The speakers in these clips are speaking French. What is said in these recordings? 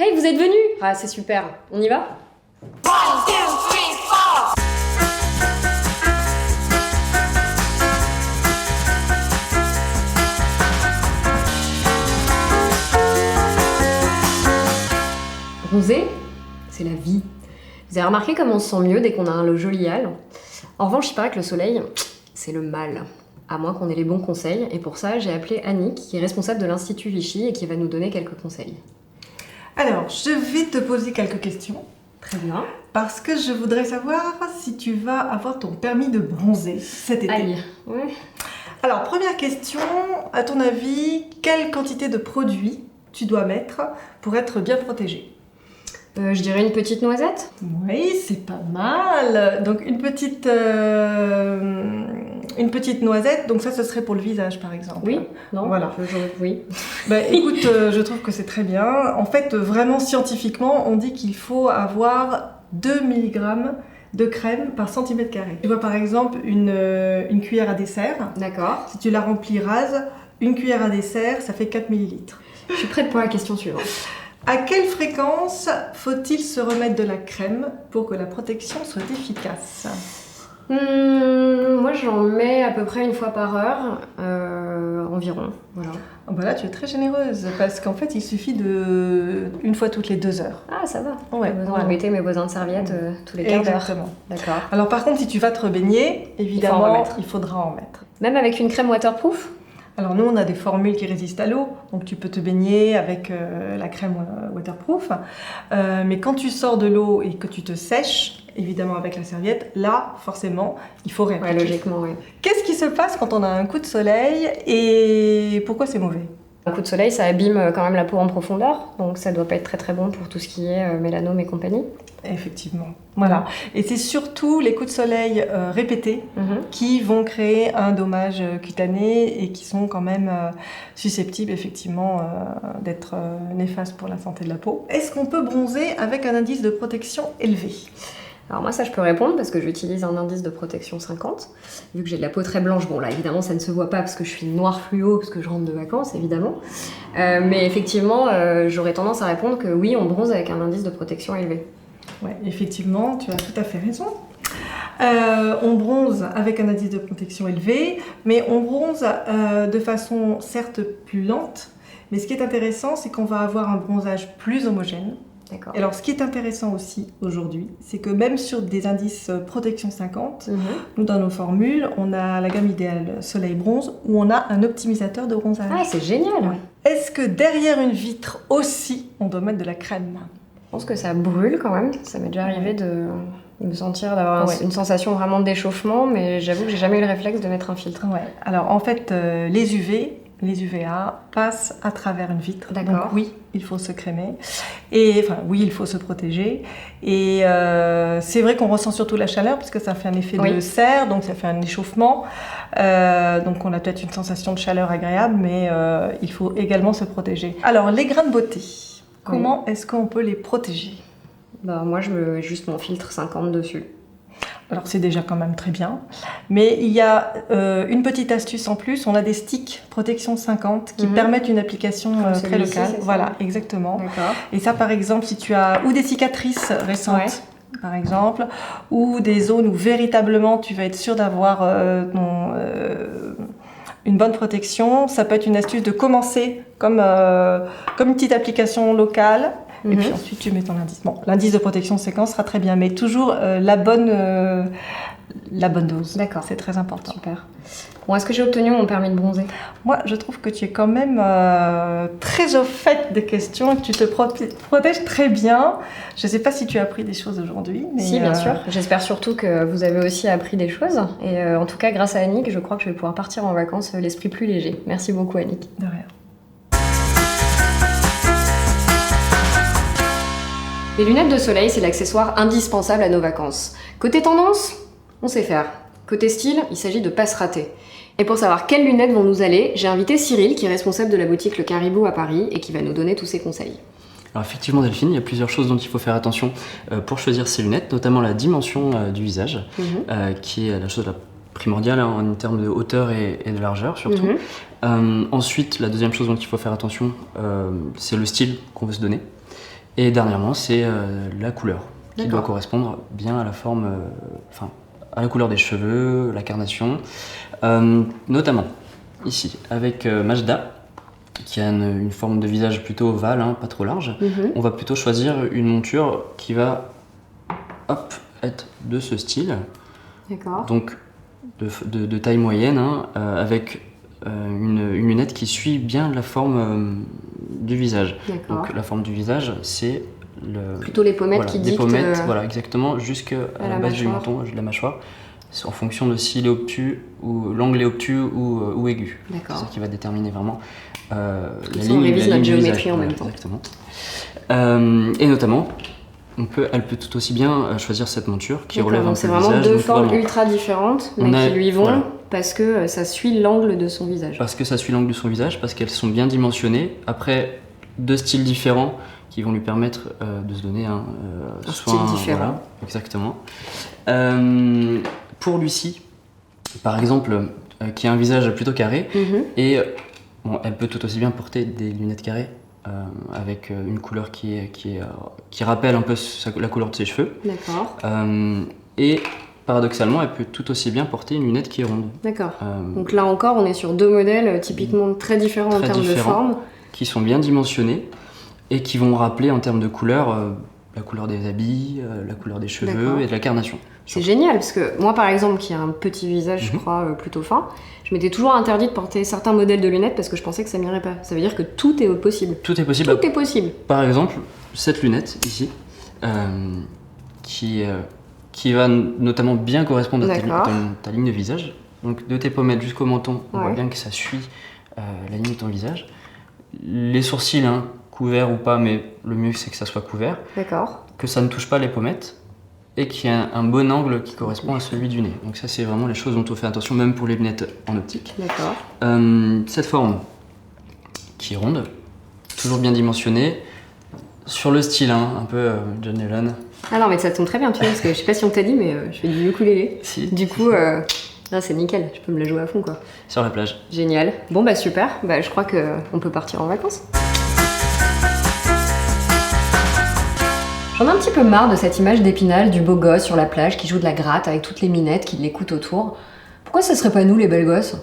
Hey, vous êtes venus? Ah, c'est super. On y va? 1, 2, 3, 4. Bronzer, c'est la vie. Vous avez remarqué comment on se sent mieux dès qu'on a un joli hâle? En revanche, il paraît que le soleil, c'est le mal. À moins qu'on ait les bons conseils. Et pour ça, j'ai appelé Annick, qui est responsable de l'Institut Vichy et qui va nous donner quelques conseils. Alors, je vais te poser quelques questions. Très bien. Parce que je voudrais savoir si tu vas avoir ton permis de bronzer cet été. Aïe. Ouais. Alors, première question, à ton avis, quelle quantité de produits tu dois mettre pour être bien protégé? Je dirais une petite noisette. Oui, c'est pas mal. Donc une petite noisette, donc ça ce serait pour le visage par exemple. Oui. Non. Voilà. Oui. Bah, écoute, je trouve que c'est très bien. En fait, vraiment scientifiquement, on dit qu'il faut avoir 2 mg de crème par centimètre carré. Tu vois par exemple une cuillère à dessert. D'accord. Si tu la remplis rase, une cuillère à dessert, ça fait 4 ml. Je suis prête pour la question suivante. À quelle fréquence faut-il se remettre de la crème pour que la protection soit efficace? Moi, j'en mets à peu près une fois par heure, environ. Voilà. Oh bah là, tu es très généreuse parce qu'en fait, il suffit de une fois toutes les 2 heures. Ah, ça va. Ouais, Pas besoin voilà. d'embêter mes besoins de serviettes tous les quarts d'heure. Exactement. D'accord. Alors par contre, si tu vas te rebaigner, évidemment, remettre. il faudra en mettre. Même avec une crème waterproof? Alors nous, on a des formules qui résistent à l'eau, donc tu peux te baigner avec la crème waterproof. Mais quand tu sors de l'eau et que tu te sèches, évidemment avec la serviette, là, forcément, il faut Ouais, réappliquer. logiquement, oui. Qu'est-ce qui se passe quand on a un coup de soleil et pourquoi c'est mauvais? Un coup de soleil, ça abîme quand même la peau en profondeur, donc ça doit pas être très très bon pour tout ce qui est mélanome et compagnie. Effectivement, voilà. Et c'est surtout les coups de soleil répétés qui vont créer un dommage cutané et qui sont quand même susceptibles effectivement d'être néfastes pour la santé de la peau. Est-ce qu'on peut bronzer avec un indice de protection élevé? Alors moi ça je peux répondre parce que j'utilise un indice de protection 50, vu que j'ai de la peau très blanche. Bon là évidemment ça ne se voit pas parce que je suis noire fluo, parce que je rentre de vacances évidemment. Mais effectivement j'aurais tendance à répondre que oui, on bronze avec un indice de protection élevé. Ouais, effectivement, tu as tout à fait raison. On bronze avec un indice de protection élevé, mais on bronze de façon certes plus lente, mais ce qui est intéressant c'est qu'on va avoir un bronzage plus homogène. D'accord. Alors, ce qui est intéressant aussi aujourd'hui, c'est que même sur des indices protection 50, nous dans nos formules, on a la gamme idéale Soleil Bronze où on a un optimisateur de bronzage. Ah c'est génial. Ouais. Est-ce que derrière une vitre aussi, on doit mettre de la crème? Je pense que ça brûle quand même. Ça m'est déjà arrivé de me sentir d'avoir une sensation vraiment d'échauffement, mais j'avoue que j'ai jamais eu le réflexe de mettre un filtre. Ouais. Alors en fait, les UV, les UVA passent à travers une vitre. D'accord. Donc oui, il faut se crémer. Et enfin oui, il faut se protéger. Et c'est vrai qu'on ressent surtout la chaleur parce que ça fait un effet de serre, donc ça fait un échauffement. Donc on a peut-être une sensation de chaleur agréable, mais il faut également se protéger. Alors les grains de beauté, comment est-ce qu'on peut les protéger? Bah, moi je mets juste mon filtre 50 dessus. Alors c'est déjà quand même très bien, mais il y a une petite astuce en plus, on a des sticks protection 50 qui permettent une application très locale. Voilà, exactement. D'accord. Et ça par exemple, si tu as ou des cicatrices récentes, par exemple, ou des zones où véritablement tu vas être sûr d'avoir une bonne protection, ça peut être une astuce de commencer comme une petite application locale. Et puis ensuite tu mets ton indice. Bon, l'indice de protection séquence sera très bien, mais toujours la bonne dose. D'accord. C'est très important. Super. Bon, est-ce que j'ai obtenu mon permis de bronzer? Moi, je trouve que tu es quand même très au fait des questions et que tu te protèges très bien. Je ne sais pas si tu as appris des choses aujourd'hui. Mais si, bien sûr. J'espère surtout que vous avez aussi appris des choses. Et en tout cas, grâce à Annick, je crois que je vais pouvoir partir en vacances l'esprit plus léger. Merci beaucoup, Annick. De rien. Les lunettes de soleil, c'est l'accessoire indispensable à nos vacances. Côté tendance, on sait faire. Côté style, il s'agit de pas se rater. Et pour savoir quelles lunettes vont nous aller, j'ai invité Cyril, qui est responsable de la boutique Le Caribou à Paris, et qui va nous donner tous ses conseils. Alors effectivement Delphine, il y a plusieurs choses dont il faut faire attention pour choisir ces lunettes, notamment la dimension du visage, qui est la chose la primordiale en termes de hauteur et de largeur surtout. Ensuite, la deuxième chose dont il faut faire attention, c'est le style qu'on veut se donner. Et dernièrement, c'est la couleur qui D'accord. doit correspondre bien à la forme, à la couleur des cheveux, la carnation. Notamment ici, avec Majda, qui a une forme de visage plutôt ovale, hein, pas trop large, on va plutôt choisir une monture qui va être de ce style, D'accord. donc de taille moyenne, hein, avec une lunette qui suit bien la forme du visage. D'accord. Donc la forme du visage, c'est Plutôt les pommettes qui des dictent. pommettes, voilà, exactement, jusqu'à la base du mâchoire. menton, de la mâchoire, c'est en fonction de s'il est obtus, ou l'angle est obtus ou aigu. D'accord. C'est ça qui va déterminer vraiment la Ça, on révise la notre du géométrie visage. en Voilà, même temps. Exactement. Et notamment, elle peut tout aussi bien choisir cette monture qui D'accord, relève un donc peu c'est le vraiment visage. deux donc formes vraiment, ultra différentes, on mais a- qui lui vont voilà. parce que ça suit l'angle de son visage. Parce que ça suit l'angle de son visage, parce qu'elles sont bien dimensionnées. Après, deux styles différents qui vont lui permettre de se donner un style différent. Voilà, exactement. Pour Lucie, par exemple, qui a un visage plutôt carré, et elle peut tout aussi bien porter des lunettes carrées avec une couleur qui rappelle un peu la couleur de ses cheveux. D'accord, Et paradoxalement, elle peut tout aussi bien porter une lunette qui est ronde. d'accord. Donc là encore, on est sur deux modèles typiquement très différents en Très termes différents. de forme. Qui sont bien dimensionnés et qui vont rappeler en termes de couleur la couleur des habits, la couleur des cheveux D'accord. et de la carnation. C'est génial parce que moi, par exemple, qui a un petit visage, je crois, plutôt fin, je m'étais toujours interdit de porter certains modèles de lunettes parce que je pensais que ça m'irait pas. Ça veut dire que tout est possible. Tout est possible. Tout est possible. Par exemple, cette lunette ici, qui va notamment bien correspondre à D'accord. ta ligne de visage. Donc de tes pommettes jusqu'au menton, on voit Ouais. bien que ça suit la ligne de ton visage. Les sourcils, hein, couverts ou pas, mais le mieux c'est que ça soit couvert. D'accord. Que ça ne touche pas les pommettes et qu'il y a un bon angle qui correspond à celui du nez. Donc ça c'est vraiment les choses dont on fait attention, même pour les lunettes en optique. D'accord. Cette forme qui est ronde, toujours bien dimensionnée, sur le style, hein, un peu John Lennon. Ah non, mais ça tombe très bien, tu vois, parce que je sais pas si on t'a dit, mais je fais du ukulélé. Si, Du coup, là, c'est nickel, je peux me la jouer à fond, quoi. sur la plage. Génial. Bon, bah super, bah, je crois qu'on peut partir en vacances. J'en ai un petit peu marre de cette image d'Épinal du beau gosse sur la plage qui joue de la gratte avec toutes les minettes qui l'écoutent autour. Pourquoi ça serait pas nous les belles gosses?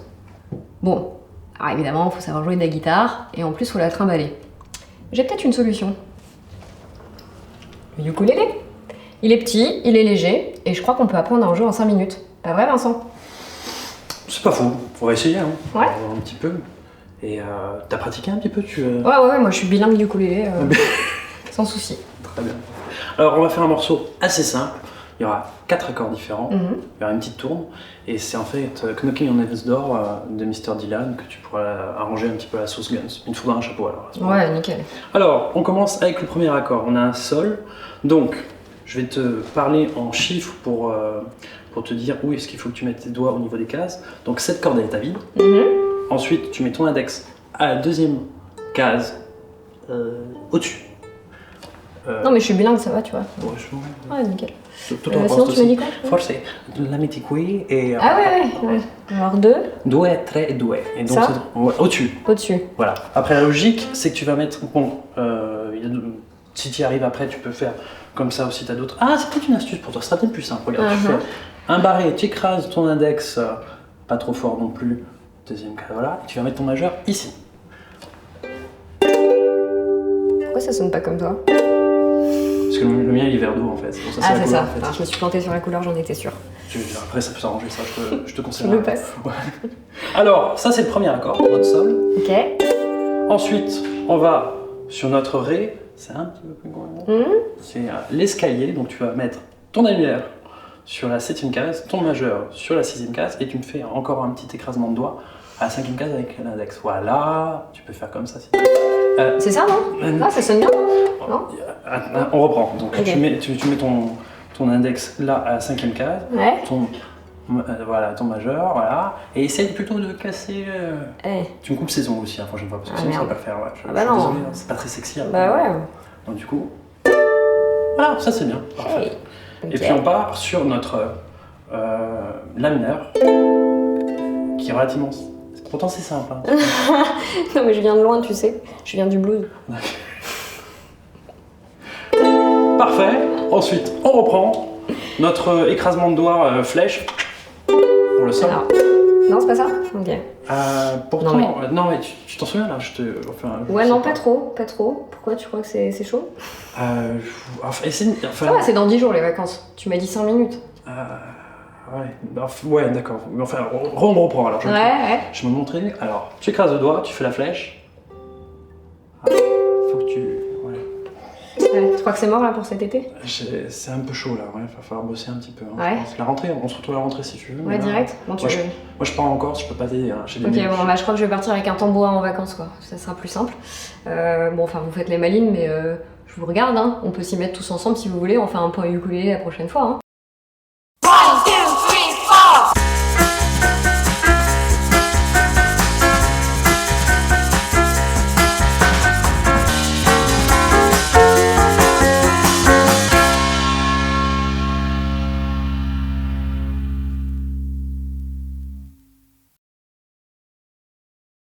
Bon, alors évidemment, faut savoir jouer de la guitare et en plus, faut la trimballer. J'ai peut-être une solution. Le ukulélé. Il est petit, il est léger et je crois qu'on peut apprendre un jeu en 5 minutes. Pas vrai, Vincent? C'est pas fou, faudrait essayer, hein. Ouais. On va voir un petit peu. Et t'as pratiqué un petit peu, Ouais, moi je suis bilingue ukulélé, sans souci. Très bien. Alors on va faire un morceau assez simple. Il y aura 4 accords différents. Mhm. Il y aura une petite tourne. Et c'est en fait Knocking on Heaven's Door de Mr. Dylan que tu pourras arranger un petit peu à la sauce Guns. Il te faudra un chapeau alors. à ce moment-là. Ouais, nickel. Alors, on commence avec le premier accord. On a un sol. Donc, je vais te parler en chiffres pour te dire où est-ce qu'il faut que tu mettes tes doigts au niveau des cases. Donc, cette corde, elle est à vide. Mhm. Ensuite, tu mets ton index à la deuxième case au-dessus. Non, mais je suis bilingue, ça va, tu vois. Ouais, je- Ouais, nickel. Tout Sinon, en poste tu m'as aussi. dit quoi? Forse, la metti qui et Ah ouais. Alors 2, due, tre et due. Et donc, Ça ouais, au-dessus. au-dessus. Voilà. Après, la logique, c'est que tu vas mettre. Bon, si tu y arrives après, tu peux faire comme ça aussi. Tu as d'autres. Ah, c'est peut-être une astuce pour toi. Ce sera peut-être plus simple. Regarde, tu fais un barré, tu écrases ton index, pas trop fort non plus. Deuxième cas, voilà. Et tu vas mettre ton majeur ici. Pourquoi ça sonne pas comme toi? Parce que le mien, il est vert d'eau en fait. C'est pour ça, Ah, la c'est couleur, ça. en fait. Alors, je me suis plantée sur la couleur, j'en étais sûre. Après, ça peut s'arranger, ça, je te Je conseille. me passe. Alors, ça, c'est le premier accord, notre sol. Ok. Ensuite, on va sur notre ré. C'est un petit peu plus grand. C'est l'escalier. Donc, tu vas mettre ton annulaire sur la 7e case, ton majeur sur la 6e case, et tu me fais encore un petit écrasement de doigt à la 5e case avec l'index. Voilà, tu peux faire comme ça. C'est ça, non? Ah, ça sonne bien, non? On reprend. Donc, Ok. tu mets ton index là à la 5e case. Ouais. Voilà, ton majeur, voilà. Et essaye plutôt de casser. Eh. Tu me coupes ses ongles aussi la prochaine fois, parce que Ah, sinon ça va merde. pas le faire. Ouais. Je bah suis non. désolé, hein, c'est pas très sexy. alors. Bah ouais. Donc du coup. Voilà, ça c'est bien. Parfait. Hey. Ok. Et puis on part sur notre la mineur, qui est relativement. Pourtant c'est simple. Hein. Non, mais je viens de loin, tu sais. Je viens du blues. Parfait. Ensuite, on reprend notre écrasement de doigts flèche pour le sol. Alors, non, c'est pas ça? Ok. Pourtant, Non, non mais tu t'en souviens là, Ouais, non, pas trop. Pourquoi tu crois que c'est chaud? Ça va, c'est dans 10 jours les vacances. Tu m'as dit 5 minutes. Ouais, d'accord. Mais enfin, on reprend alors. Ouais. Je vais me montrer. Alors, tu écrases le doigt, tu fais la flèche. Faut que tu. Ouais. Tu crois que c'est mort là pour cet été? C'est un peu chaud là, ouais, va falloir bosser un petit peu. Hein, Ouais. je pense. La rentrée, on se retrouve à la rentrée si tu veux. Ouais, mais là, direct. Bon, moi, je pars en Corse, je peux pas t'aider. Hein, j'ai des Ok, nuits. bon, bah, je crois que je vais partir avec un tambourin en vacances, quoi. Ça sera plus simple. Bon, enfin, vous faites les malines, mais je vous regarde, hein. On peut s'y mettre tous ensemble si vous voulez. On fait un point ukulélé la prochaine fois, hein.